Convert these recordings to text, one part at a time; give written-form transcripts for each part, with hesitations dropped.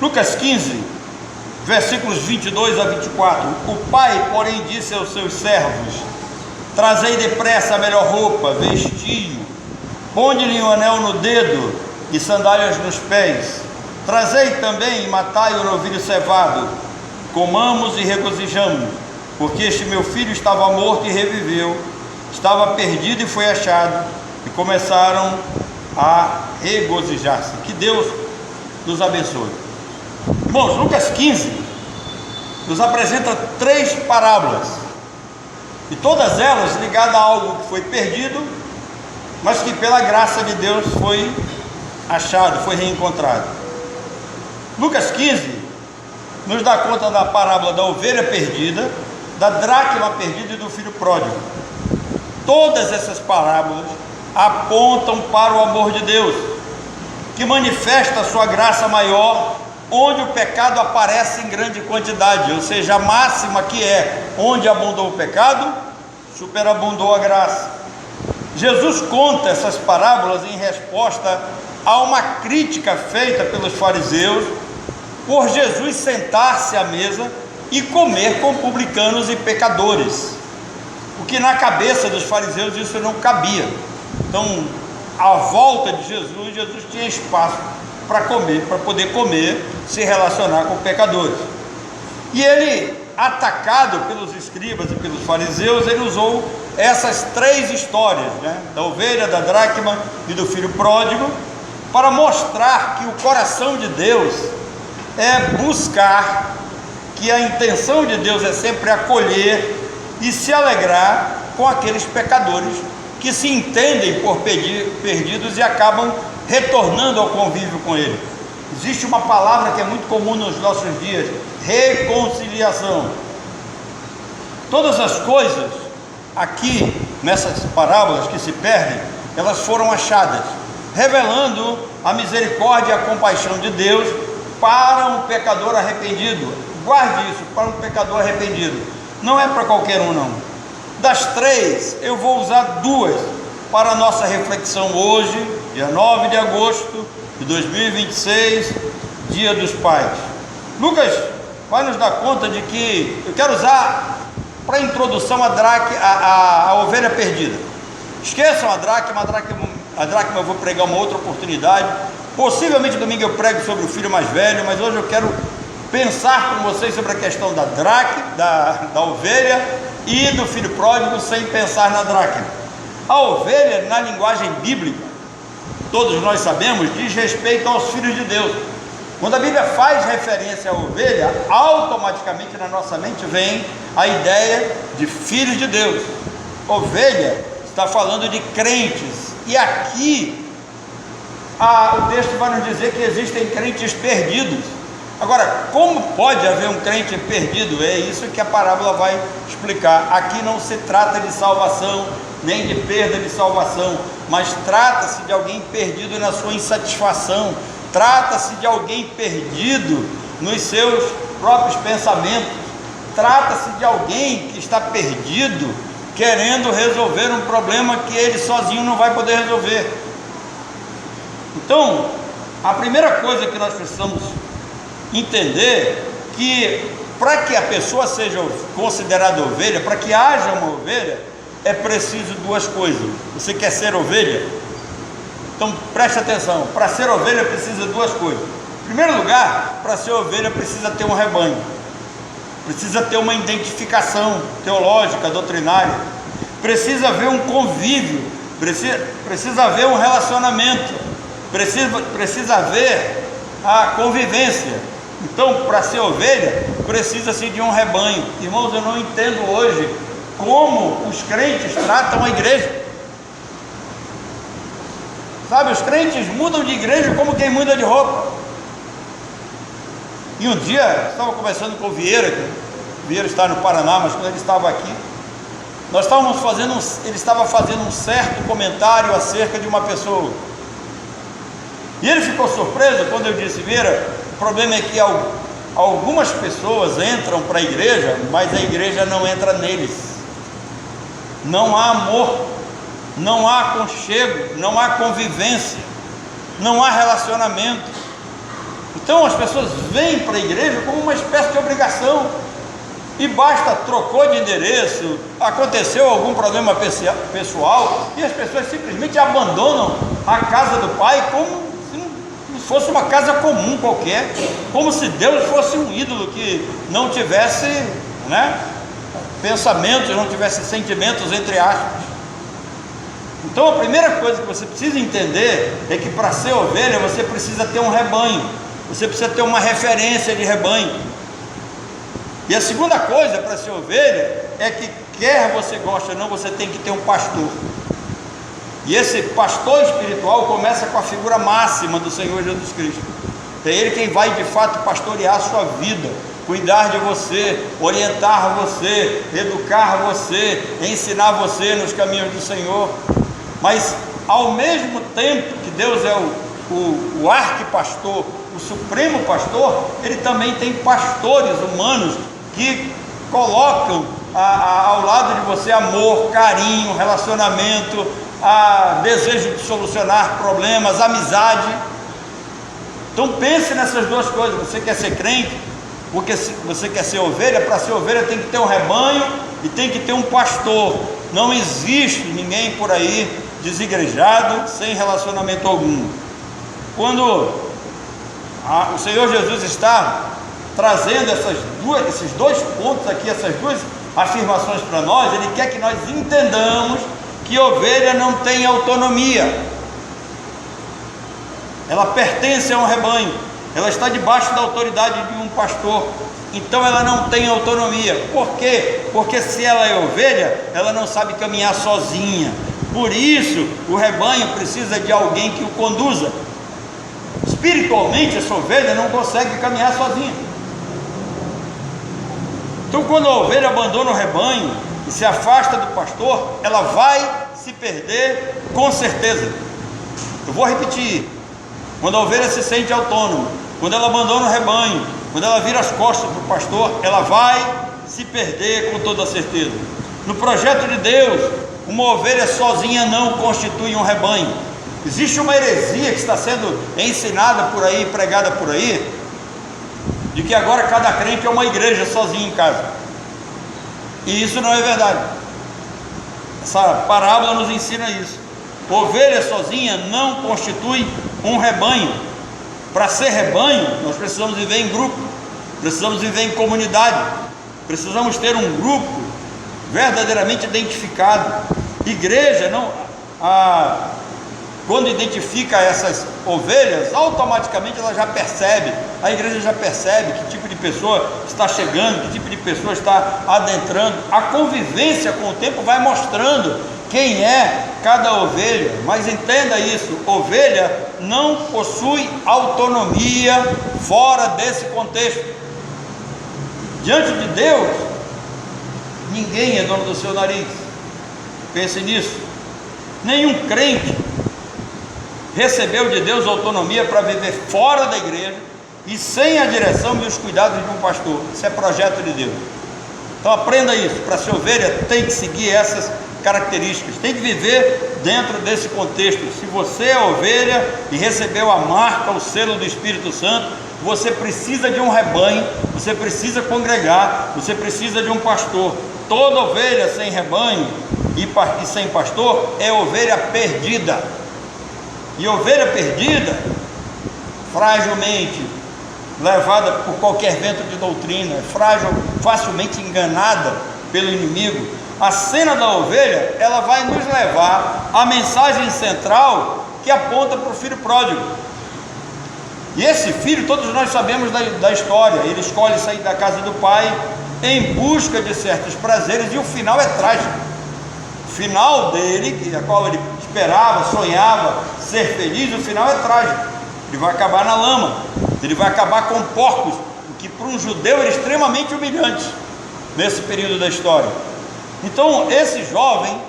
Lucas 15, versículos 22 a 24. O pai, porém, disse aos seus servos: trazei depressa a melhor roupa, vestiu, ponde-lhe um anel no dedo e sandálias nos pés. Trazei também e matai o novilho cevado, comamos e regozijamos, porque este meu filho estava morto e reviveu, estava perdido e foi achado. E começaram a regozijar-se. Que Deus nos abençoe. Irmãos, Lucas 15 nos apresenta 3 parábolas, e todas elas ligadas a algo que foi perdido, mas que pela graça de Deus foi achado, foi reencontrado. Lucas 15 nos dá conta da parábola da ovelha perdida, da dracma perdida e do filho pródigo. Todas essas parábolas apontam para o amor de Deus, que manifesta a sua graça maior onde o pecado aparece em grande quantidade, ou seja, a máxima que é: onde abundou o pecado, superabundou a graça. Jesus conta essas parábolas em resposta a uma crítica feita pelos fariseus por Jesus sentar-se à mesa e comer com publicanos e pecadores, o que na cabeça dos fariseus isso não cabia. Então, à volta de Jesus, Jesus tinha espaço para comer, para poder comer, se relacionar com pecadores. E ele, atacado pelos escribas e pelos fariseus, ele usou essas 3 histórias, da ovelha, da dracma e do filho pródigo, para mostrar que o coração de Deus é buscar, que a intenção de Deus é sempre acolher e se alegrar com aqueles pecadores que se entendem por perdidos e acabam retornando ao convívio com Ele. Existe uma palavra que é muito comum nos nossos dias: reconciliação. Todas as coisas aqui nessas parábolas que se perdem, elas foram achadas, revelando a misericórdia e a compaixão de Deus para um pecador arrependido. Guarde isso, para um pecador arrependido. Não é para qualquer um, não. Das 3, eu vou usar 2 para a nossa reflexão hoje, dia 9 de agosto de 2026, Dia dos Pais. Lucas vai nos dar conta de que eu quero usar para a introdução a ovelha perdida. Esqueçam a dracma eu vou pregar uma outra oportunidade. Possivelmente domingo eu prego sobre o filho mais velho, mas hoje eu quero pensar com vocês sobre a questão da ovelha e do filho pródigo, sem pensar na dracma. A ovelha, na linguagem bíblica, todos nós sabemos, diz respeito aos filhos de Deus. Quando a Bíblia faz referência à ovelha, automaticamente na nossa mente vem a ideia de filhos de Deus. Ovelha está falando de crentes, e aqui o texto vai nos dizer que existem crentes perdidos. Agora, como pode haver um crente perdido? É isso que a parábola vai explicar. Aqui não se trata de salvação, nem de perda de salvação, mas trata-se de alguém perdido na sua insatisfação, trata-se de alguém perdido nos seus próprios pensamentos, trata-se de alguém que está perdido, querendo resolver um problema que ele sozinho não vai poder resolver. Então, a primeira coisa que nós precisamos entender que para que a pessoa seja considerada ovelha, para que haja uma ovelha, é preciso 2 coisas. Você quer ser ovelha? Então preste atenção, para ser ovelha precisa 2 coisas. Em primeiro lugar, para ser ovelha precisa ter um rebanho, precisa ter uma identificação teológica, doutrinária, precisa haver um convívio, precisa haver um relacionamento, precisa haver a convivência. Então, para ser ovelha, precisa-se de um rebanho. Irmãos, eu não entendo hoje como os crentes tratam a igreja. Sabe, os crentes mudam de igreja como quem muda de roupa. E um dia, estava conversando com o Vieira, que o Vieira está no Paraná, mas quando ele estava aqui, ele estava fazendo um certo comentário acerca de uma pessoa. E ele ficou surpreso quando eu disse: Vieira, o problema é que algumas pessoas entram para a igreja, mas a igreja não entra neles. Não há amor, não há aconchego, não há convivência, não há relacionamento. Então as pessoas vêm para a igreja como uma espécie de obrigação, e basta, trocou de endereço, aconteceu algum problema pessoal, e as pessoas simplesmente abandonam a casa do Pai como se fosse uma casa comum qualquer, como se Deus fosse um ídolo que não tivesse, pensamentos, não tivesse sentimentos, entre aspas. Então a primeira coisa que você precisa entender é que para ser ovelha você precisa ter um rebanho, você precisa ter uma referência de rebanho. E a segunda coisa para ser ovelha é que, quer você goste ou não, você tem que ter um pastor. E esse pastor espiritual começa com a figura máxima do Senhor Jesus Cristo. É Ele quem vai de fato pastorear a sua vida, cuidar de você, orientar você, educar você, ensinar você nos caminhos do Senhor. Mas ao mesmo tempo que Deus é o arquipastor, o supremo pastor, Ele também tem pastores humanos que colocam ao lado de você amor, carinho, relacionamento, desejo de solucionar problemas, amizade. Então pense nessas duas coisas. Você quer ser crente, porque você quer ser ovelha. Para ser ovelha tem que ter um rebanho e tem que ter um pastor. Não existe ninguém por aí desigrejado, sem relacionamento algum. Quando o Senhor Jesus está trazendo esses dois pontos aqui, essas duas afirmações para nós, Ele quer que nós entendamos que ovelha não tem autonomia, ela pertence a um rebanho, ela está debaixo da autoridade de um pastor, então ela não tem autonomia. Por quê? Porque se ela é ovelha, ela não sabe caminhar sozinha, por isso o rebanho precisa de alguém que o conduza. Espiritualmente essa ovelha não consegue caminhar sozinha. Então quando a ovelha abandona o rebanho e se afasta do pastor, ela vai se perder com certeza. Eu vou repetir: quando a ovelha se sente autônoma, quando ela abandona o rebanho, quando ela vira as costas para o pastor, ela vai se perder com toda certeza. No projeto de Deus, uma ovelha sozinha não constitui um rebanho. Existe uma heresia que está sendo ensinada por aí, pregada por aí, de que agora cada crente é uma igreja sozinho em casa. E isso não é verdade. Essa parábola nos ensina isso. Ovelha sozinha não constitui um rebanho. Para ser rebanho, nós precisamos viver em grupo, precisamos viver em comunidade, precisamos ter um grupo verdadeiramente identificado. Igreja não... Quando identifica essas ovelhas, automaticamente ela já percebe, a igreja já percebe que tipo de pessoa está chegando, que tipo de pessoa está adentrando. A convivência com o tempo vai mostrando quem é cada ovelha. Mas entenda isso: ovelha não possui autonomia fora desse contexto. Diante de Deus, ninguém é dono do seu nariz. Pense nisso. Nenhum crente recebeu de Deus autonomia para viver fora da igreja e sem a direção e os cuidados de um pastor. Isso é projeto de Deus. Então aprenda isso. Para ser ovelha tem que seguir essas características, tem que viver dentro desse contexto. Se você é ovelha e recebeu a marca, o selo do Espírito Santo, você precisa de um rebanho, você precisa congregar, você precisa de um pastor. Toda ovelha sem rebanho e sem pastor é ovelha perdida. E ovelha perdida, fragilmente levada por qualquer vento de doutrina, é frágil, facilmente enganada pelo inimigo. A cena da ovelha, ela vai nos levar à mensagem central que aponta para o filho pródigo. E esse filho, todos nós sabemos da história. Ele escolhe sair da casa do pai em busca de certos prazeres, e o final é trágico. O final dele, a qual ele esperava, sonhava ser feliz, o final é trágico. Ele vai acabar na lama, ele vai acabar com porcos, o que para um judeu era extremamente humilhante nesse período da história. Então esse jovem,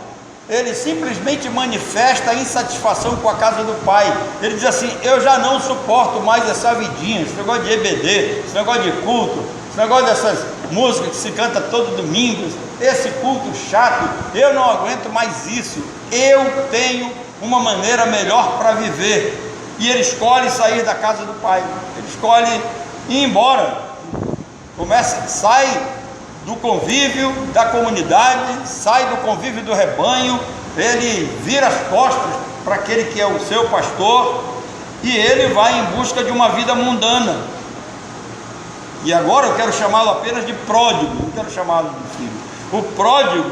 ele simplesmente manifesta a insatisfação com a casa do pai. Ele diz assim: eu já não suporto mais essa vidinha, esse negócio de EBD, esse negócio de culto, esse negócio dessas músicas que se canta todo domingo, esse culto chato, eu não aguento mais isso, eu tenho uma maneira melhor para viver. E ele escolhe sair da casa do pai, Ele escolhe ir embora, sai do convívio da comunidade, sai do convívio do rebanho, ele vira as costas para aquele que é o seu pastor, e ele vai em busca de uma vida mundana. E agora eu quero chamá-lo apenas de pródigo, não quero chamá-lo de filho. O pródigo,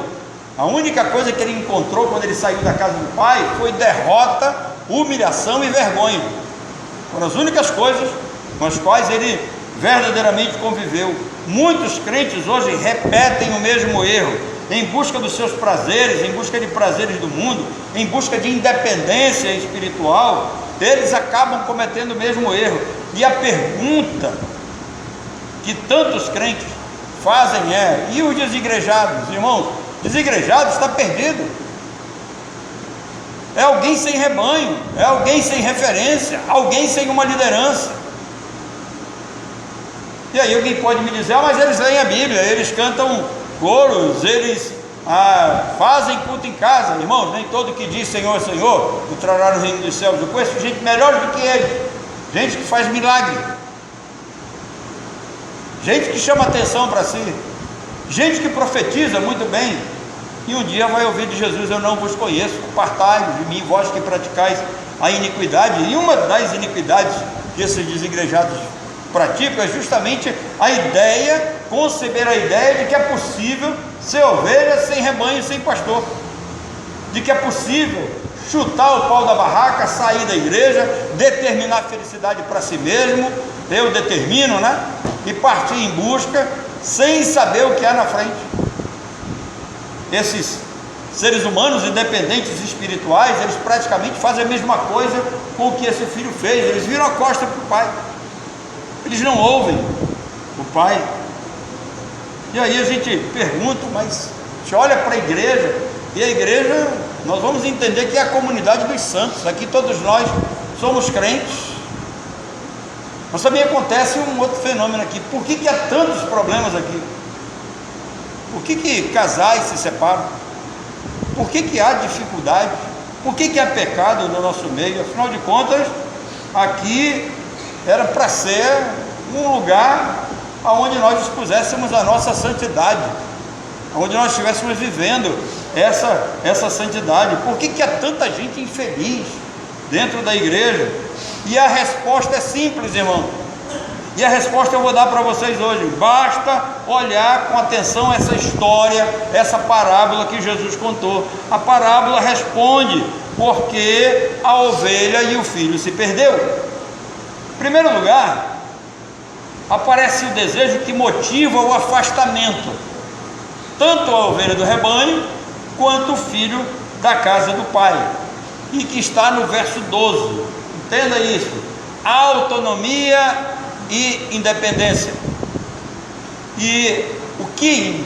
a única coisa que ele encontrou quando ele saiu da casa do pai foi derrota, humilhação e vergonha. Foram as únicas coisas com as quais ele verdadeiramente conviveu. Muitos crentes hoje repetem o mesmo erro, em busca dos seus prazeres, em busca de prazeres do mundo, em busca de independência espiritual. Eles acabam cometendo o mesmo erro. E a pergunta que tantos crentes fazem é: e os desigrejados? Irmãos, desigrejado está perdido. É alguém sem rebanho, é alguém sem referência, alguém sem uma liderança. E aí alguém pode me dizer: mas eles leem a Bíblia, eles cantam coros, eles fazem culto em casa. Irmãos, nem todo que diz Senhor, Senhor entrará no reino dos céus. Eu conheço gente melhor do que eles, gente que faz milagre, gente que chama atenção para si, gente que profetiza muito bem, e um dia vai ouvir de Jesus: eu não vos conheço, apartai-vos de mim, vós que praticais a iniquidade. E uma das iniquidades que esses desigrejados praticam é justamente conceber a ideia de que é possível ser ovelha sem rebanho, sem pastor, de que é possível chutar o pau da barraca, sair da igreja, determinar a felicidade para si mesmo, eu determino, e partir em busca, sem saber o que há na frente. Esses seres humanos independentes espirituais, eles praticamente fazem a mesma coisa com o que esse filho fez. Eles viram a costa para o pai, eles não ouvem o pai. E aí a gente pergunta, mas a gente olha para a igreja, e a igreja, nós vamos entender que é a comunidade dos santos. Aqui todos nós somos crentes. Mas também acontece um outro fenômeno aqui. Por que há tantos problemas aqui? Por que casais se separam? Por que há dificuldade? Por que há pecado no nosso meio? Afinal de contas, aqui era para ser um lugar onde nós expuséssemos a nossa santidade, onde nós estivéssemos vivendo essa santidade. Por que há tanta gente infeliz dentro da igreja? E a resposta é simples, irmão, e a resposta eu vou dar para vocês hoje. Basta olhar com atenção essa história, essa parábola que Jesus contou. A parábola responde porque a ovelha e o filho se perdeu. Em primeiro lugar, aparece o desejo que motiva o afastamento, tanto a ovelha do rebanho quanto o filho da casa do pai, e que está no verso 12. Entenda isso: autonomia e independência. E o que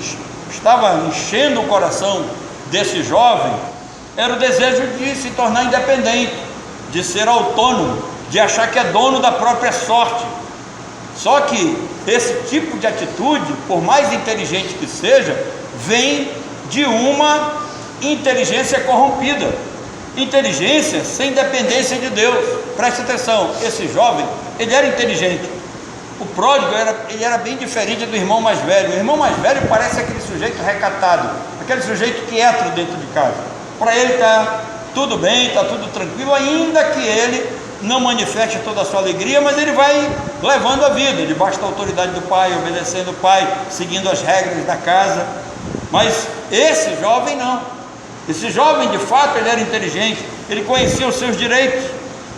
estava enchendo o coração desse jovem era o desejo de se tornar independente, de ser autônomo, de achar que é dono da própria sorte. Só que esse tipo de atitude, por mais inteligente que seja, vem de uma inteligência corrompida, inteligência sem dependência de Deus. Preste atenção, esse jovem, ele era inteligente. O pródigo ele era bem diferente do irmão mais velho. O irmão mais velho parece aquele sujeito recatado, aquele sujeito quieto dentro de casa. Para ele está tudo bem, está tudo tranquilo, ainda que ele não manifeste toda a sua alegria, mas ele vai levando a vida, debaixo da autoridade do pai, obedecendo o pai, seguindo as regras da casa. Mas esse jovem não. Esse jovem, de fato, ele era inteligente, ele conhecia os seus direitos,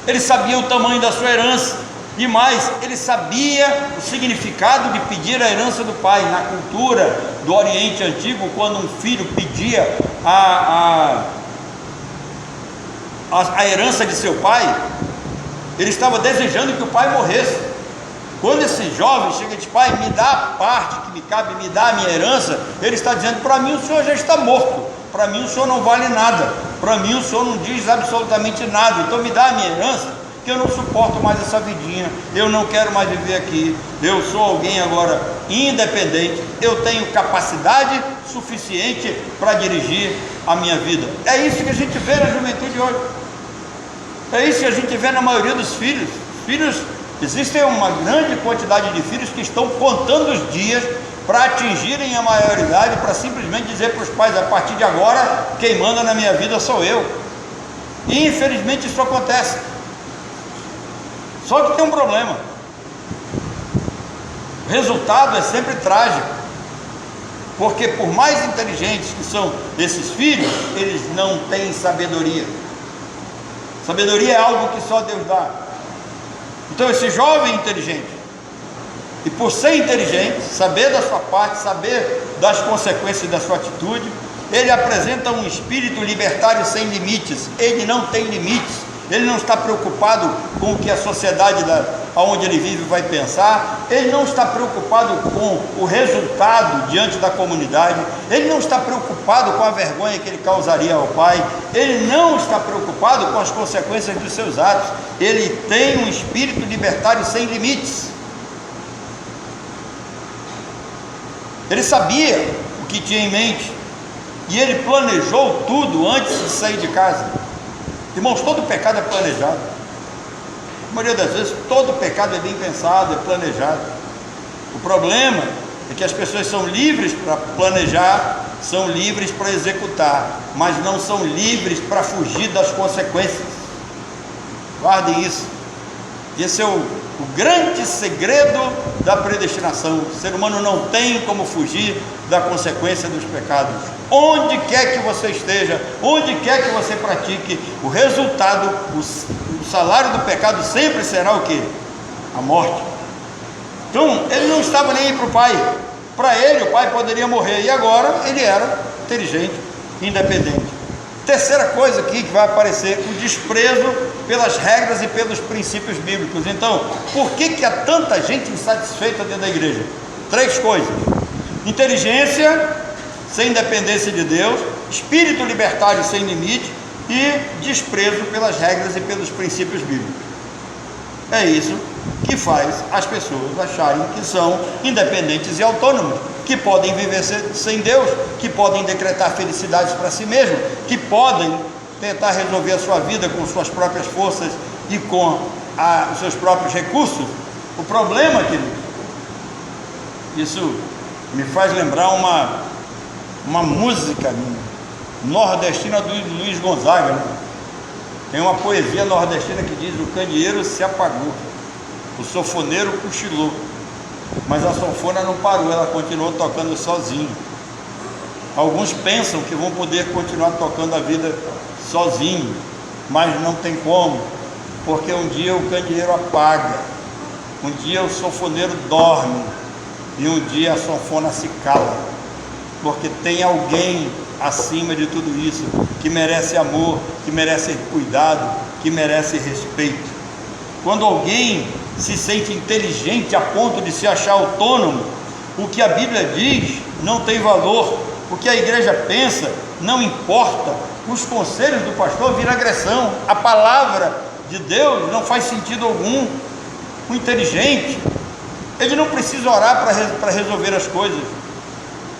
ele sabia o tamanho da sua herança, e mais, ele sabia o significado de pedir a herança do pai. Na cultura do Oriente Antigo, quando um filho pedia a herança de seu pai, ele estava desejando que o pai morresse. Quando esse jovem chega e diz: pai, me dá a parte que me cabe, me dá a minha herança, ele está dizendo: para mim o senhor já está morto, para mim o senhor não vale nada, para mim o senhor não diz absolutamente nada, então me dá a minha herança, que eu não suporto mais essa vidinha, eu não quero mais viver aqui, eu sou alguém agora independente, eu tenho capacidade suficiente para dirigir a minha vida. É isso que a gente vê na juventude hoje, é isso que a gente vê na maioria dos filhos. Filhos Existem uma grande quantidade de filhos que estão contando os dias para atingirem a maioridade, para simplesmente dizer para os pais: a partir de agora, quem manda na minha vida sou eu. E infelizmente isso acontece. Só que tem um problema: o resultado é sempre trágico, porque por mais inteligentes que são esses filhos, eles não têm sabedoria. Sabedoria é algo que só Deus dá. Então esse jovem inteligente, e por ser inteligente, saber da sua parte, saber das consequências da sua atitude, ele apresenta um espírito libertário sem limites. Ele não tem limites. Ele não está preocupado com o que a sociedade onde ele vive vai pensar. Ele não está preocupado com o resultado diante da comunidade. Ele não está preocupado com a vergonha que ele causaria ao pai. Ele não está preocupado com as consequências dos seus atos. Ele tem um espírito libertário sem limites. Ele sabia o que tinha em mente, e ele planejou tudo antes de sair de casa. Irmãos, todo pecado é planejado. A maioria das vezes, todo pecado é bem pensado, é planejado. O problema é que as pessoas são livres para planejar, são livres para executar, mas não são livres para fugir das consequências. Guardem isso. Esse é o grande segredo da predestinação. O ser humano não tem como fugir da consequência dos pecados. Onde quer que você esteja, onde quer que você pratique, o resultado, o salário do pecado sempre será o quê? A morte. Então ele não estava nem aí para o pai. Para ele o pai poderia morrer, e agora ele era inteligente, independente. Terceira coisa aqui que vai aparecer: o desprezo pelas regras e pelos princípios bíblicos. Então, por que há tanta gente insatisfeita dentro da igreja? Três coisas: inteligência sem dependência de Deus, espírito libertário sem limite e desprezo pelas regras e pelos princípios bíblicos. É isso que faz as pessoas acharem que são independentes e autônomos, que podem viver sem Deus, que podem decretar felicidades para si mesmos, que podem tentar resolver a sua vida com suas próprias forças e com os seus próprios recursos. O problema, querido, isso me faz lembrar uma música nordestina do Luiz Gonzaga, né? Tem uma poesia nordestina que diz: o candeeiro se apagou, o sanfoneiro cochilou, mas a sanfona não parou, ela continuou tocando sozinho. Alguns pensam que vão poder continuar tocando a vida sozinho, mas não tem como, porque um dia o candeeiro apaga, um dia o sanfoneiro dorme, e um dia a sanfona se cala, porque tem alguém acima de tudo isso, que merece amor, que merece cuidado, que merece respeito. Quando alguém se sente inteligente a ponto de se achar autônomo, o que a Bíblia diz não tem valor, o que a igreja pensa não importa, os conselhos do pastor viram agressão, a palavra de Deus não faz sentido algum. O inteligente, ele não precisa orar para resolver as coisas.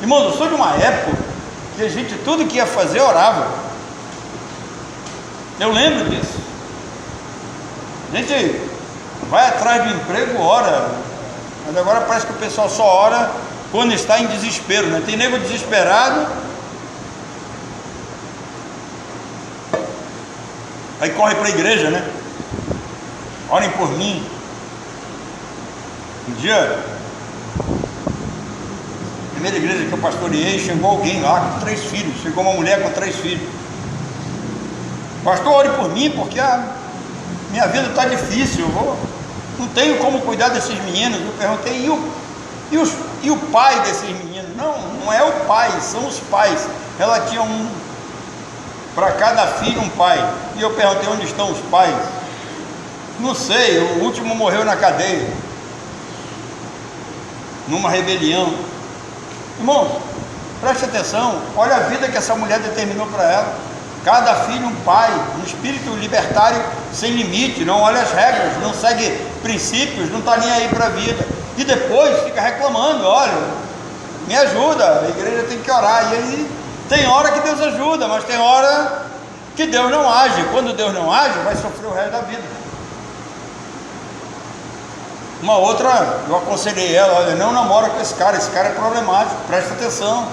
Irmãos, eu sou de uma época que a gente, tudo que ia fazer, orava. Eu lembro disso. A gente vai atrás do emprego, ora, mas agora parece que o pessoal só ora quando está em desespero, né? Tem nego desesperado, aí corre para a igreja, né? Orem por mim. Um dia, a primeira igreja que eu pastoreei, chegou alguém lá com 3 filhos, chegou uma mulher com 3 filhos. Pastor, ore por mim, porque a minha vida está difícil, não tenho como cuidar desses meninos. Eu perguntei: e o pai desses meninos? Não é o pai, são os pais. Ela tinha para cada filho um pai. E eu perguntei: onde estão os pais? Não sei, o último morreu na cadeia, numa rebelião. Irmãos, preste atenção, olha a vida que essa mulher determinou para ela. Cada filho um pai, um espírito libertário sem limite, não olha as regras, não segue princípios, não está nem aí para a vida, e depois fica reclamando: olha, me ajuda, a igreja tem que orar. E aí tem hora que Deus ajuda, mas tem hora que Deus não age. Quando Deus não age, vai sofrer o resto da vida. Uma outra, eu aconselhei ela: olha, não namora com esse cara é problemático, presta atenção.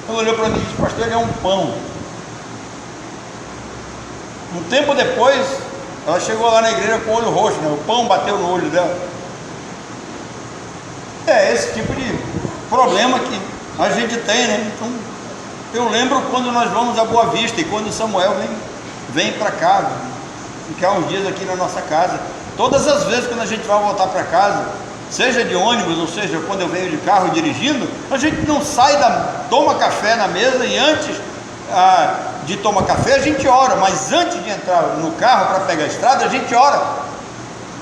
Ela olhou para mim e disse: pastor, ele é um pão. Um tempo depois, ela chegou lá na igreja com o olho roxo, né? O pão bateu no olho dela. É esse tipo de problema que a gente tem, né? Então, eu lembro quando nós vamos a Boa Vista e quando o Samuel vem para cá, ficar uns dias aqui na nossa casa. Todas as vezes quando a gente vai voltar para casa, seja de ônibus ou seja quando eu venho de carro dirigindo, a gente não sai toma café na mesa e antes de tomar café a gente ora, mas antes de entrar no carro para pegar a estrada a gente ora.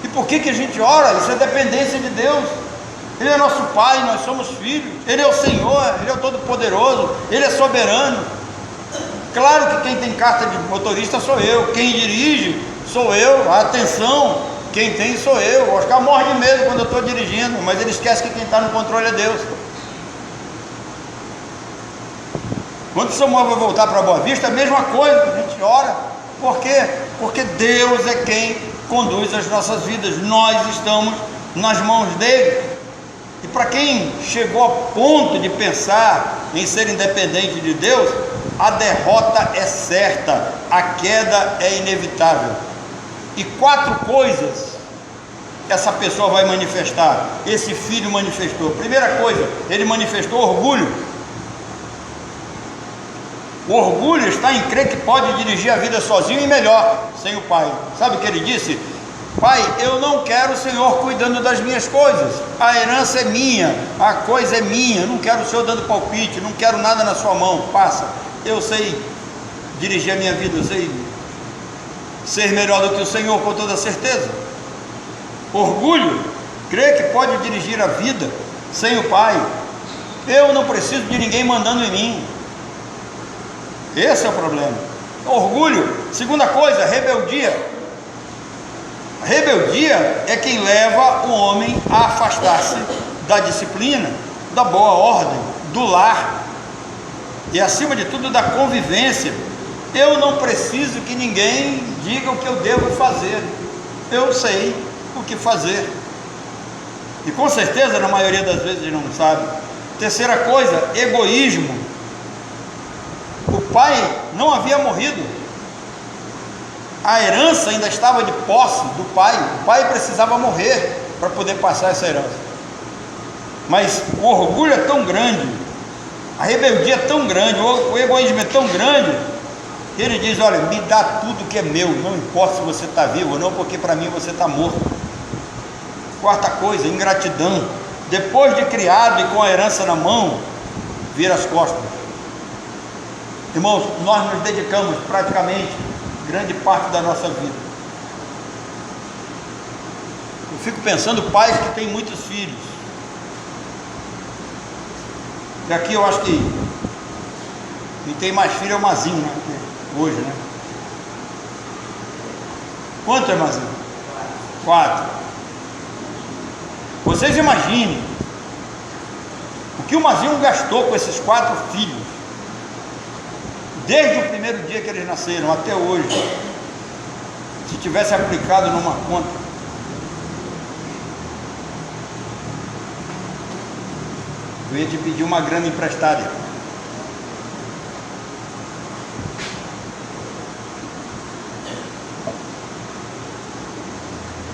E por que a gente ora? Isso é dependência de Deus. Ele é nosso Pai, nós somos filhos, Ele é o Senhor, Ele é o Todo-Poderoso, Ele é soberano. Claro que quem tem carta de motorista sou eu, quem dirige sou eu, atenção, quem tem sou eu. O Oscar morre de medo quando eu estou dirigindo, mas ele esquece que quem está no controle é Deus. Quando Samuel vai voltar para Boa Vista, a mesma coisa, a gente ora. Por quê? Porque Deus é quem conduz as nossas vidas, nós estamos nas mãos dele. E para quem chegou a ponto de pensar em ser independente de Deus, a derrota é certa, a queda é inevitável. E 4 coisas essa pessoa vai manifestar, esse filho manifestou. Primeira coisa, ele manifestou orgulho. O orgulho está em crer que pode dirigir a vida sozinho e melhor, sem o pai. Sabe o que ele disse? Pai, eu não quero o Senhor cuidando das minhas coisas, a herança é minha, a coisa é minha, não quero o Senhor dando palpite, não quero nada na sua mão, passa, eu sei dirigir a minha vida, eu sei ser melhor do que o Senhor com toda certeza. Orgulho, crer que pode dirigir a vida sem o Pai, eu não preciso de ninguém mandando em mim, esse é o problema. Orgulho. Segunda coisa, rebeldia. A rebeldia é quem leva o homem a afastar-se da disciplina, da boa ordem, do lar e acima de tudo da convivência. Eu não preciso que ninguém diga o que eu devo fazer, eu sei o que fazer, e com certeza na maioria das vezes ele não sabe. Terceira coisa, egoísmo. O pai não havia morrido, a herança ainda estava de posse do pai, o pai precisava morrer para poder passar essa herança, mas o orgulho é tão grande, a rebeldia é tão grande, o egoísmo é tão grande, que ele diz: olha, me dá tudo que é meu, não importa se você está vivo ou não, porque para mim você está morto. Quarta coisa, ingratidão. Depois de criado e com a herança na mão, vira as costas. Irmãos, nós nos dedicamos praticamente grande parte da nossa vida. Eu fico pensando, pais que têm muitos filhos, e aqui eu acho que quem tem mais filho é o Mazinho, né? Hoje, né? Quanto é Mazinho? 4. Vocês imaginem o que o Mazinho gastou com esses 4 filhos, desde o primeiro dia que eles nasceram até hoje. Se tivesse aplicado numa conta, eu ia te pedir uma grana emprestada.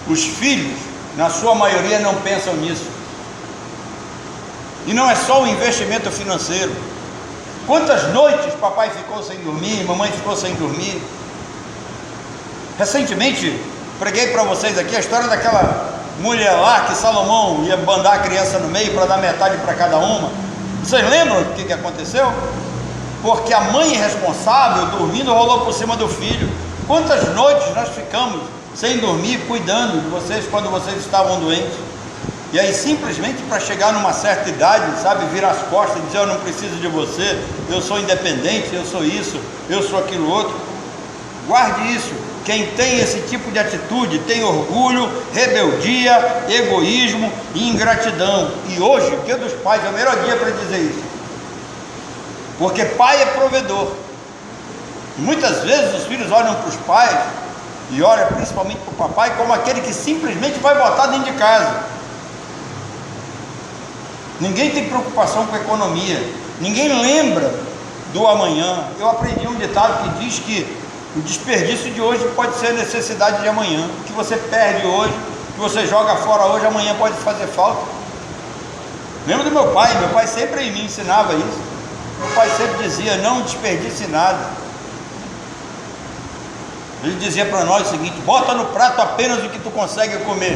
Os filhos, na sua maioria, não pensam nisso. E não é só o investimento financeiro. Quantas noites papai ficou sem dormir, mamãe ficou sem dormir? Recentemente preguei para vocês aqui a história daquela mulher lá que Salomão ia bandar a criança no meio para dar metade para cada uma. Vocês lembram o que aconteceu? Porque a mãe irresponsável dormindo rolou por cima do filho. Quantas noites nós ficamos sem dormir, cuidando de vocês quando vocês estavam doentes, e aí simplesmente para chegar numa certa idade, sabe, virar as costas e dizer: eu não preciso de você, eu sou independente, eu sou isso, eu sou aquilo outro. Guarde isso. Quem tem esse tipo de atitude tem orgulho, rebeldia, egoísmo e ingratidão. E hoje, o dia dos pais é o melhor dia para dizer isso, porque pai é provedor. E muitas vezes os filhos olham para os pais e olha principalmente para o papai como aquele que simplesmente vai botar dentro de casa. Ninguém tem preocupação com a economia, ninguém lembra do amanhã. Eu aprendi um ditado que diz que o desperdício de hoje pode ser a necessidade de amanhã. O que você perde hoje, o que você joga fora hoje, amanhã pode fazer falta. Lembro do meu pai sempre me ensinava isso. Meu pai sempre dizia: não desperdice nada. Ele dizia para nós o seguinte: bota no prato apenas o que tu consegue comer.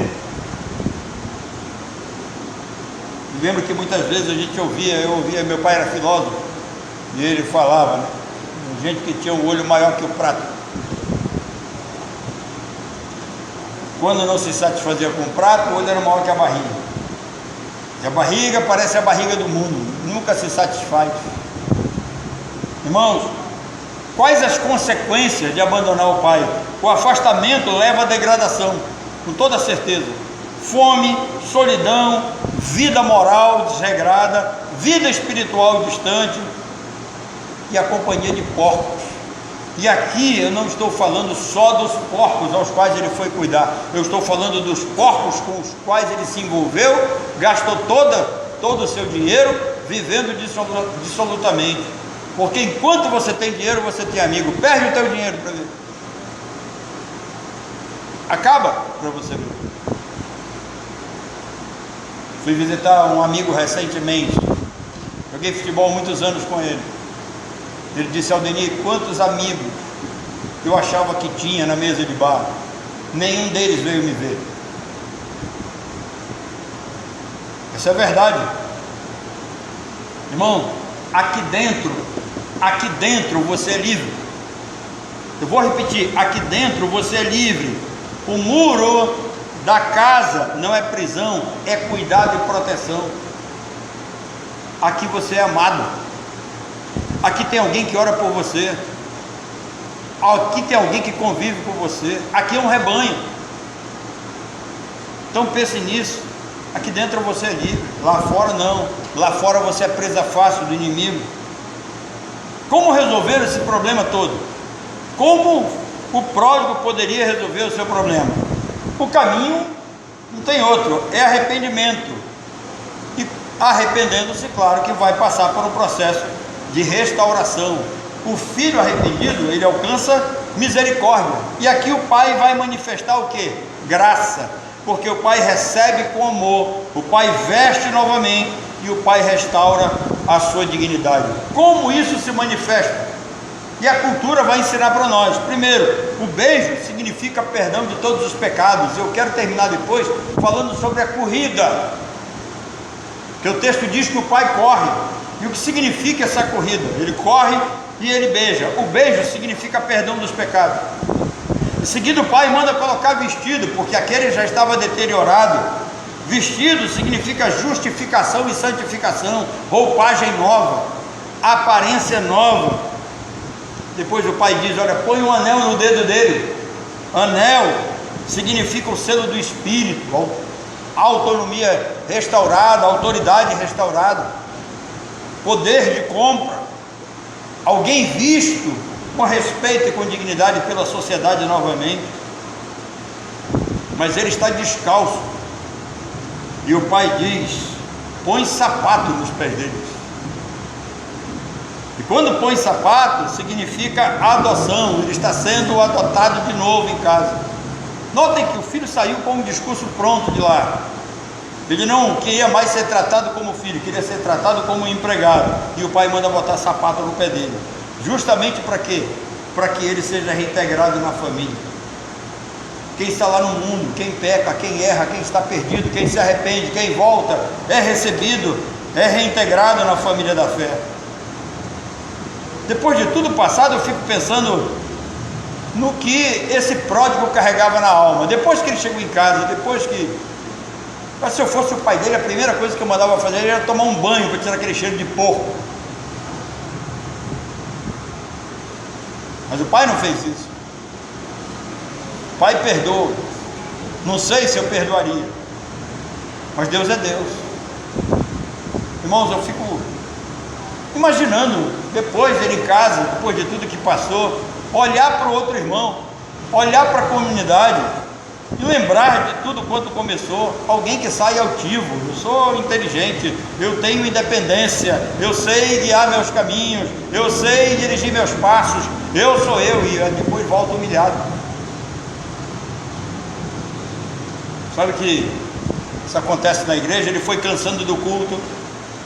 Eu lembro que muitas vezes a gente eu ouvia, meu pai era filósofo, e ele falava, né, gente que tinha um olho maior que o prato. Quando não se satisfazia com o prato, o olho era maior que a barriga. E a barriga parece a barriga do mundo, nunca se satisfaz. Irmãos, quais as consequências de abandonar o pai? O afastamento leva à degradação, com toda certeza. Fome, solidão, vida moral desregrada, vida espiritual distante e a companhia de porcos. E aqui eu não estou falando só dos porcos aos quais ele foi cuidar, eu estou falando dos porcos com os quais ele se envolveu, gastou todo o seu dinheiro, vivendo dissolutamente. Porque enquanto você tem dinheiro, você tem amigo. Perde o teu dinheiro para ver. Acaba para você ver. Fui visitar um amigo recentemente. Joguei futebol há muitos anos com ele. Ele disse: Aldenir, quantos amigos eu achava que tinha na mesa de bar, nenhum deles veio me ver. Essa é a verdade. Irmão, aqui dentro você é livre. Eu vou repetir: aqui dentro você é livre. O muro da casa não é prisão, é cuidado e proteção. Aqui você é amado. Aqui tem alguém que ora por você. Aqui tem alguém que convive com você. Aqui é um rebanho. Então pense nisso. Aqui dentro você é livre, lá fora não. Lá fora você é presa fácil do inimigo. Como resolver esse problema todo? Como o pródigo poderia resolver o seu problema? O caminho não tem outro, é arrependimento. E arrependendo-se, claro que vai passar por um processo de restauração. O filho arrependido, ele alcança misericórdia. E aqui o pai vai manifestar o que? Graça. Porque o pai recebe com amor, o pai veste novamente e o pai restaura a sua dignidade. Como isso se manifesta? E a cultura vai ensinar para nós. Primeiro, o beijo significa perdão de todos os pecados. Eu quero terminar depois falando sobre a corrida, que o texto diz que o pai corre. E o que significa essa corrida? Ele corre e ele beija. O beijo significa perdão dos pecados. Em seguida o pai manda colocar vestido, porque aquele já estava deteriorado. Vestido significa justificação e santificação, roupagem nova, aparência nova. Depois o pai diz: olha, põe um anel no dedo dele. Anel significa o selo do Espírito, autonomia restaurada, autoridade restaurada, poder de compra, alguém visto com respeito e com dignidade pela sociedade novamente. Mas ele está descalço, e o pai diz: põe sapato nos pés deles. E quando põe sapato, significa adoção, ele está sendo adotado de novo em casa. Notem que o filho saiu com um discurso pronto de lá. Ele não queria mais ser tratado como filho, queria ser tratado como empregado. E o pai manda botar sapato no pé dele. Justamente para quê? Para que ele seja reintegrado na família. Quem está lá no mundo, quem peca, quem erra, quem está perdido, quem se arrepende, quem volta, é recebido, é reintegrado na família da fé. Depois de tudo passado, eu fico pensando no que esse pródigo carregava na alma. Depois que ele chegou em casa, mas se eu fosse o pai dele, a primeira coisa que eu mandava fazer era tomar um banho para tirar aquele cheiro de porco. Mas o pai não fez isso. O pai perdoa. Não sei se eu perdoaria, mas Deus é Deus. Irmãos, eu fico imaginando, depois ele em casa, depois de tudo que passou, olhar para o outro irmão olhar para a comunidade e lembrar de tudo quanto começou. Alguém que sai altivo: eu sou inteligente, eu tenho independência, eu sei guiar meus caminhos, eu sei dirigir meus passos, eu sou eu, e depois volta humilhado. Sabe que isso acontece na igreja? Ele foi cansando do culto,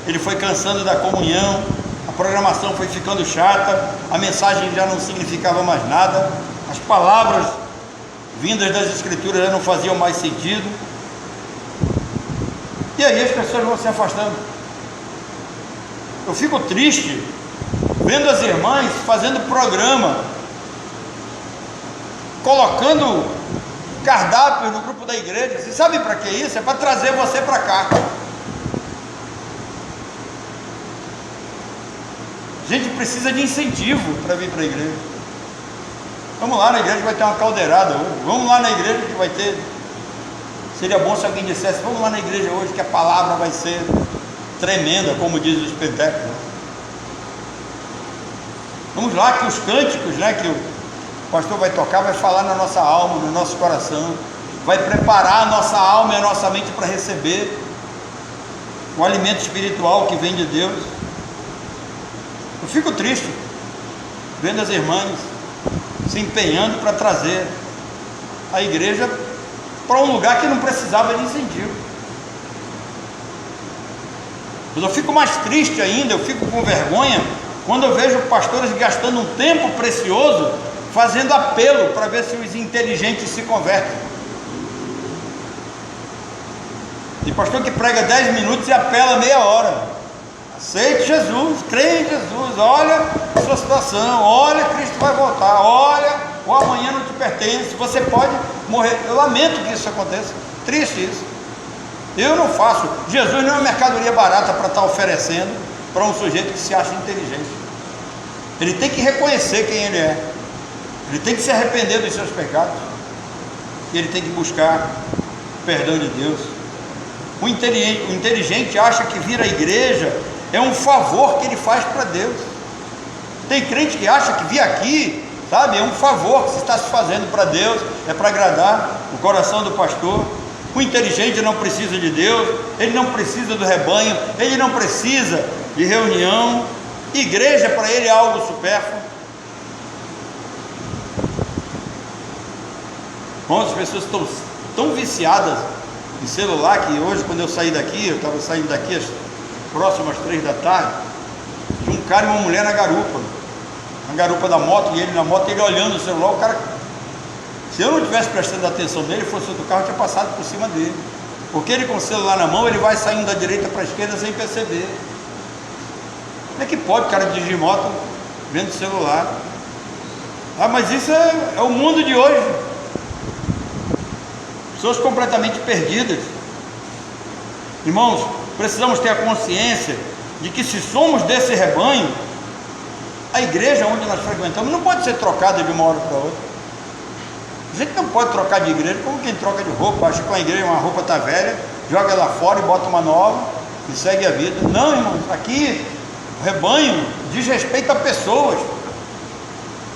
ele foi cansando da comunhão, a programação foi ficando chata, a mensagem já não significava mais nada, as palavras vindas das escrituras já não faziam mais sentido, e aí as pessoas vão se afastando. Eu fico triste vendo as irmãs fazendo programa, colocando cardápio no grupo da igreja. Você sabe para que isso? É para trazer você para cá. A gente precisa de incentivo para vir para a igreja. Vamos lá na igreja que vai ter uma caldeirada hoje. Vamos lá na igreja que vai ter. Seria bom se alguém dissesse: vamos lá na igreja hoje que a palavra vai ser tremenda, como diz os pentecostais. Vamos lá que os cânticos, que o pastor vai tocar, vai falar na nossa alma, no nosso coração, vai preparar a nossa alma e a nossa mente para receber o alimento espiritual que vem de Deus. Eu fico triste vendo as irmãs se empenhando para trazer a igreja para um lugar que não precisava de incentivo. Mas eu fico mais triste ainda, eu fico com vergonha quando eu vejo pastores gastando um tempo precioso fazendo apelo para ver se os inteligentes se convertem. Tem pastor que prega 10 minutos e apela meia hora. Aceite Jesus, crê em Jesus, olha a sua situação, olha, Cristo vai voltar, olha, o amanhã não te pertence, você pode morrer. Eu lamento que isso aconteça, triste isso. Eu não faço. Jesus não é uma mercadoria barata para estar oferecendo para um sujeito que se acha inteligente. Ele tem que reconhecer quem ele é, ele tem que se arrepender dos seus pecados, e ele tem que buscar o perdão de Deus. O inteligente acha que vir à igreja é um favor que ele faz para Deus. Tem crente que acha que vir aqui, sabe, é um favor que você está se fazendo para Deus, é para agradar o coração do pastor. O inteligente não precisa de Deus, ele não precisa do rebanho, ele não precisa de reunião. Igreja para ele é algo supérfluo. As pessoas estão tão viciadas em celular que hoje, quando eu saí daqui, eu estava saindo daqui às próximas 3 da tarde, tinha um cara e uma mulher na garupa da moto, e ele na moto, ele olhando o celular. O cara, se eu não tivesse prestando atenção nele, fosse outro carro, eu tinha passado por cima dele, porque ele com o celular na mão, ele vai saindo da direita para a esquerda sem perceber. Como é que pode o cara dirigir moto vendo o celular? Mas isso é o mundo de hoje. Pessoas completamente perdidas. Irmãos, precisamos ter a consciência de que, se somos desse rebanho, a igreja onde nós frequentamos não pode ser trocada de uma hora para outra. A gente não pode trocar de igreja como quem troca de roupa. Acha que uma igreja, uma roupa está velha, joga ela fora e bota uma nova e segue a vida. Não, irmãos, aqui o rebanho diz respeito a pessoas.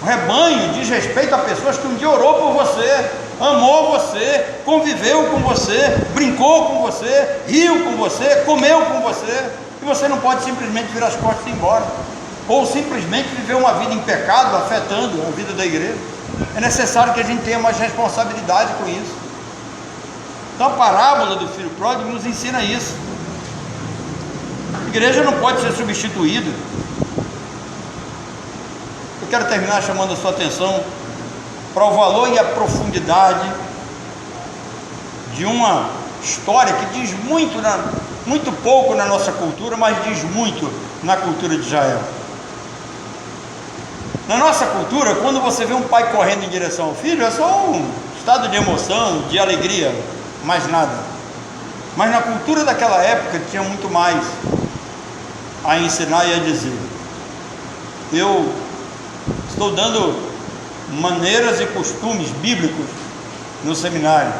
O rebanho diz respeito a pessoas que um dia orou por você, amou você, conviveu com você, brincou com você, riu com você, comeu com você. E você não pode simplesmente virar as costas e ir embora, ou simplesmente viver uma vida em pecado, afetando a vida da igreja. É necessário que a gente tenha mais responsabilidade com isso. Então a parábola do filho pródigo nos ensina isso. A igreja não pode ser substituída. Eu quero terminar chamando a sua atenção para o valor e a profundidade de uma história que diz muito pouco na nossa cultura, mas diz muito na cultura de Israel. Na nossa cultura, quando você vê um pai correndo em direção ao filho, é só um estado de emoção, de alegria, mais nada. Mas na cultura daquela época tinha muito mais a ensinar e a dizer. Eu estou dando maneiras e costumes bíblicos no seminário,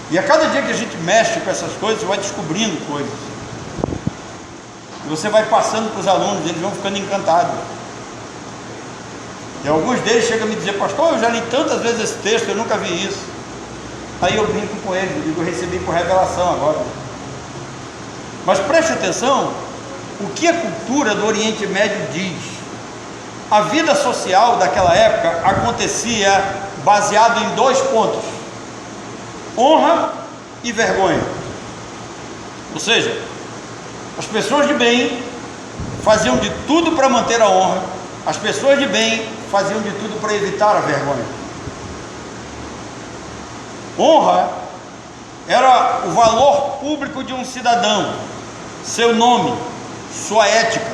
e a cada dia que a gente mexe com essas coisas, você vai descobrindo coisas, e você vai passando para os alunos, eles vão ficando encantados. E alguns deles chegam a me dizer: pastor, eu já li tantas vezes esse texto, eu nunca vi isso. Aí eu brinco com eles, eu digo: eu recebi por revelação agora. Mas preste atenção, o que a cultura do Oriente Médio diz. A vida social daquela época acontecia baseado em 2 pontos: honra e vergonha. Ou seja, as pessoas de bem faziam de tudo para manter a honra, as pessoas de bem faziam de tudo para evitar a vergonha. Honra era o valor público de um cidadão, seu nome, sua ética,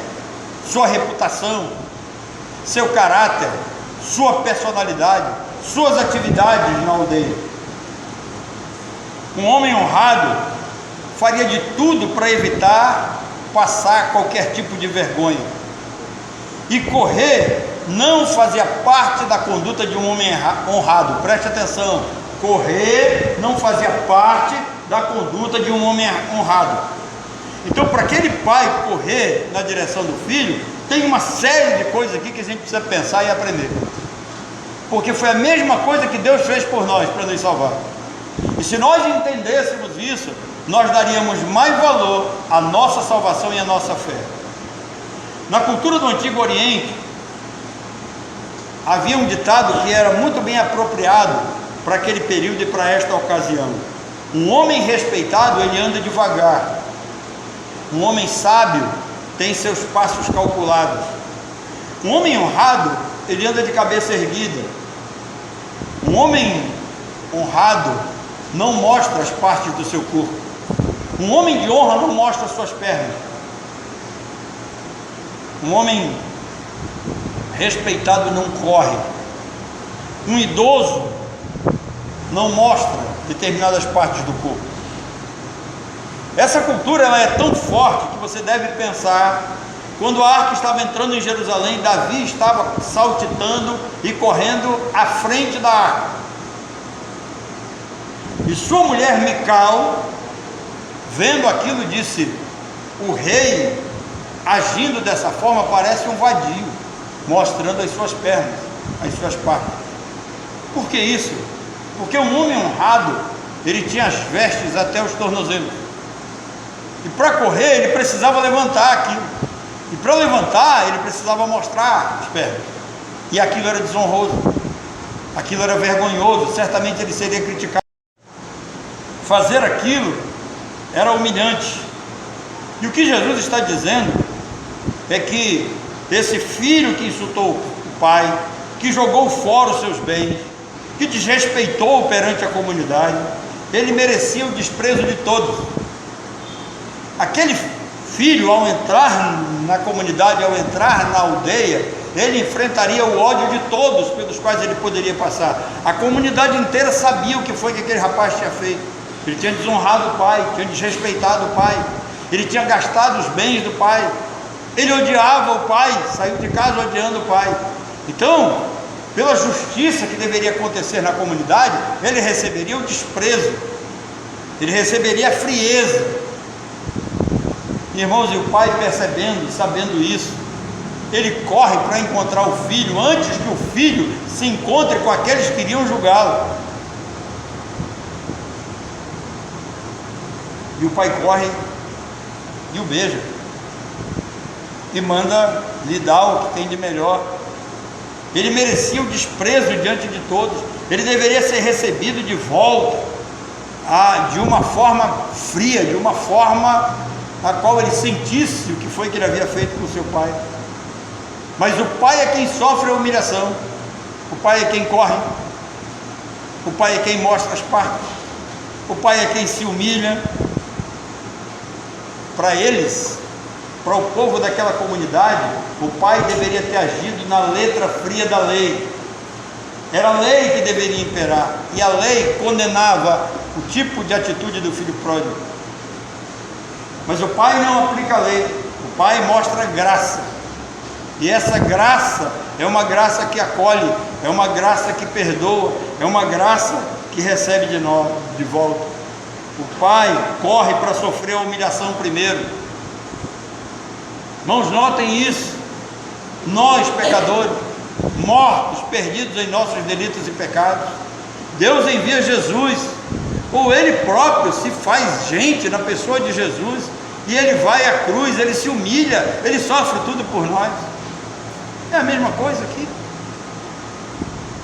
sua reputação, seu caráter, sua personalidade, suas atividades na aldeia. Um homem honrado faria de tudo para evitar passar qualquer tipo de vergonha. E correr não fazia parte da conduta de um homem honrado. Preste atenção, correr não fazia parte da conduta de um homem honrado. Então, para aquele pai correr na direção do filho, tem uma série de coisas aqui que a gente precisa pensar e aprender, porque foi a mesma coisa que Deus fez por nós, para nos salvar. E se nós entendêssemos isso, nós daríamos mais valor à nossa salvação e à nossa fé. Na cultura do Antigo Oriente, havia um ditado que era muito bem apropriado para aquele período e para esta ocasião: um homem respeitado, ele anda devagar. Um homem sábio tem seus passos calculados. Um homem honrado, ele anda de cabeça erguida. Um homem honrado não mostra as partes do seu corpo. Um homem de honra não mostra as suas pernas. Um homem respeitado não corre. Um idoso não mostra determinadas partes do corpo. Essa cultura ela é tão forte que você deve pensar: quando a arca estava entrando em Jerusalém, Davi estava saltitando e correndo à frente da arca, e sua mulher Mical, vendo aquilo, disse: o rei agindo dessa forma parece um vadio, mostrando as suas pernas, as suas partes. Por que isso? Porque um homem honrado, ele tinha as vestes até os tornozelos, e para correr ele precisava levantar aquilo, e para levantar ele precisava mostrar as pernas, e aquilo era desonroso, aquilo era vergonhoso, certamente ele seria criticado. Fazer aquilo era humilhante. E o que Jesus está dizendo é que esse filho que insultou o pai, que jogou fora os seus bens, que desrespeitou perante a comunidade, ele merecia o desprezo de todos. Aquele filho, ao entrar na comunidade, ao entrar na aldeia, ele enfrentaria o ódio de todos pelos quais ele poderia passar. A comunidade inteira sabia o que foi que aquele rapaz tinha feito. Ele tinha desonrado o pai, tinha desrespeitado o pai, ele tinha gastado os bens do pai, ele odiava o pai, saiu de casa odiando o pai. Então, pela justiça que deveria acontecer na comunidade, ele receberia o desprezo, ele receberia a frieza. Irmãos, e o pai, percebendo, sabendo isso, ele corre para encontrar o filho antes que o filho se encontre com aqueles que iriam julgá-lo. E o pai corre e o beija, e manda lhe dar o que tem de melhor. Ele merecia o desprezo diante de todos, ele deveria ser recebido de volta de uma forma fria, de uma forma a qual ele sentisse o que foi que ele havia feito com seu pai. Mas o pai é quem sofre a humilhação, o pai é quem corre, o pai é quem mostra as partes, o pai é quem se humilha. Para eles, para o povo daquela comunidade, o pai deveria ter agido na letra fria da lei. Era a lei que deveria imperar, e a lei condenava o tipo de atitude do filho pródigo. Mas o pai não aplica a lei, o pai mostra graça, e essa graça é uma graça que acolhe, é uma graça que perdoa, é uma graça que recebe de volta. O pai corre para sofrer a humilhação primeiro. Irmãos, notem isso. Nós, pecadores, mortos, perdidos em nossos delitos e pecados. Deus envia Jesus, ou Ele próprio se faz gente na pessoa de Jesus, e Ele vai à cruz, Ele se humilha, Ele sofre tudo por nós. É a mesma coisa aqui.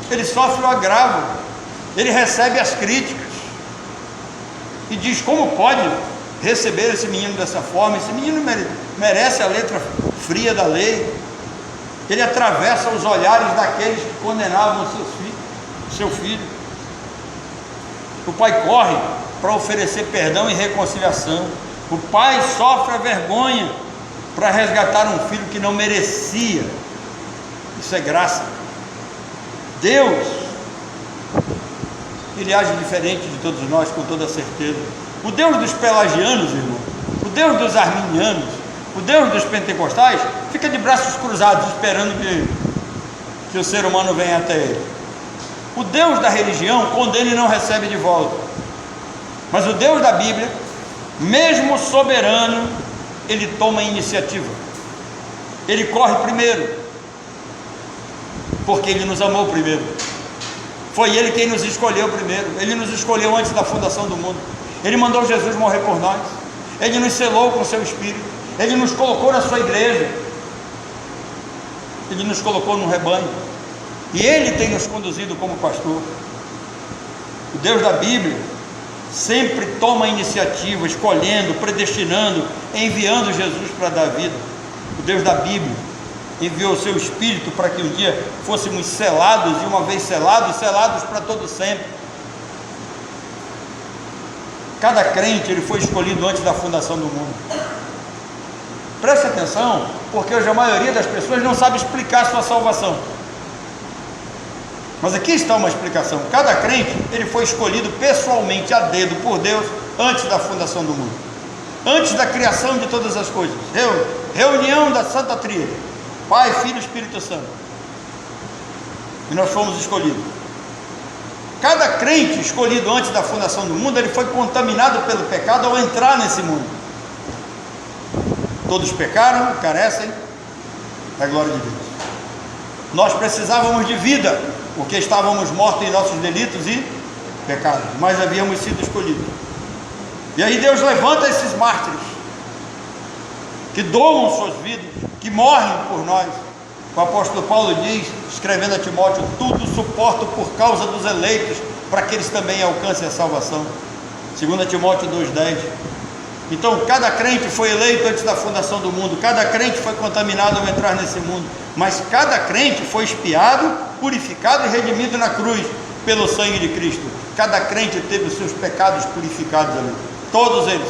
Ele sofre o agravo, Ele recebe as críticas, e diz: como pode receber esse menino dessa forma? Esse menino merece a letra fria da lei. Ele atravessa os olhares daqueles que condenavam seu filho. O pai corre para oferecer perdão e reconciliação. O pai sofre a vergonha para resgatar um filho que não merecia. Isso é graça. Deus, Ele age diferente de todos nós, com toda certeza. O Deus dos pelagianos, irmão, o Deus dos arminianos, o Deus dos pentecostais, fica de braços cruzados esperando que o ser humano venha até Ele. O Deus da religião condena e não recebe de volta. Mas o Deus da Bíblia, mesmo soberano, Ele toma a iniciativa. Ele corre primeiro, porque Ele nos amou primeiro. Foi Ele quem nos escolheu primeiro. Ele nos escolheu antes da fundação do mundo. Ele mandou Jesus morrer por nós. Ele nos selou com o seu Espírito. Ele nos colocou na sua igreja. Ele nos colocou no rebanho. E Ele tem nos conduzido como pastor. O Deus da Bíblia sempre toma a iniciativa, escolhendo, predestinando, enviando Jesus para dar vida. O Deus da Bíblia enviou o seu Espírito para que um dia fôssemos selados, e uma vez selados, selados para todo sempre. Cada crente, ele foi escolhido antes da fundação do mundo. Preste atenção, porque hoje a maioria das pessoas não sabe explicar a sua salvação. Mas aqui está uma explicação. Cada crente, ele foi escolhido pessoalmente, a dedo, por Deus, antes da fundação do mundo, antes da criação de todas as coisas. Reunião da Santa Tríade, Pai, Filho e Espírito Santo, e nós fomos escolhidos. Cada crente escolhido antes da fundação do mundo, ele foi contaminado pelo pecado ao entrar nesse mundo. Todos pecaram, carecem da glória de Deus. Nós precisávamos de vida, porque estávamos mortos em nossos delitos e pecados, mas havíamos sido escolhidos. E aí Deus levanta esses mártires, que doam suas vidas, que morrem por nós. O apóstolo Paulo diz, escrevendo a Timóteo: tudo suporto por causa dos eleitos, para que eles também alcancem a salvação. 2 Timóteo 2,10. Então cada crente foi eleito antes da fundação do mundo, cada crente foi contaminado ao entrar nesse mundo, mas cada crente foi expiado, purificado e redimido na cruz pelo sangue de Cristo. Cada crente teve os seus pecados purificados ali, todos eles.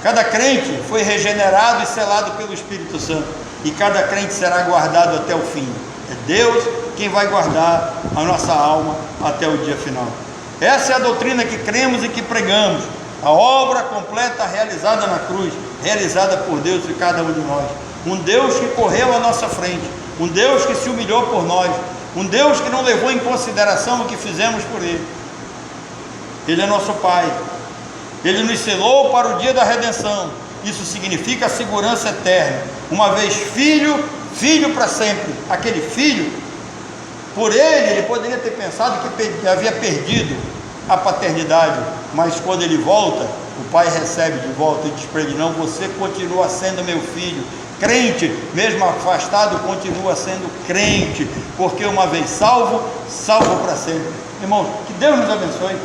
Cada crente foi regenerado e selado pelo Espírito Santo, e cada crente será guardado até o fim. É Deus quem vai guardar a nossa alma até o dia final. Essa é a doutrina que cremos e que pregamos, a obra completa realizada na cruz, realizada por Deus e cada um de nós. Um Deus que correu à nossa frente, um Deus que se humilhou por nós, um Deus que não levou em consideração o que fizemos por Ele. Ele é nosso Pai, Ele nos selou para o dia da redenção. Isso significa a segurança eterna. Uma vez filho, filho para sempre. Aquele filho, por ele poderia ter pensado que havia perdido a paternidade, mas quando ele volta, o pai recebe de volta e diz para ele: não, você continua sendo meu filho. Crente, mesmo afastado, continua sendo crente, porque uma vez salvo, salvo para sempre. Irmãos, que Deus nos abençoe.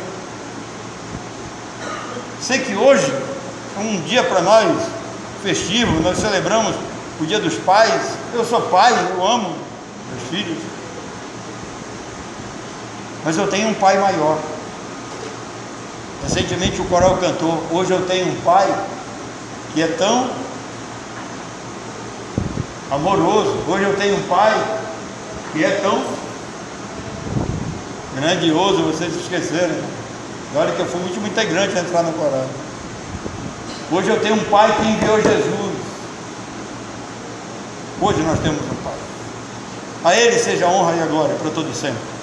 Sei que hoje é um dia para nós festivo, nós celebramos o Dia dos Pais. Eu sou pai, eu amo meus filhos, mas eu tenho um pai maior. Recentemente o coral cantou: hoje eu tenho um pai que é tão amoroso, hoje eu tenho um pai que é tão grandioso. Vocês esqueceram, olha que eu fui o último integrante a entrar no coral. Hoje eu tenho um pai que enviou Jesus. Hoje nós temos um pai. A Ele seja a honra e a glória para todo sempre.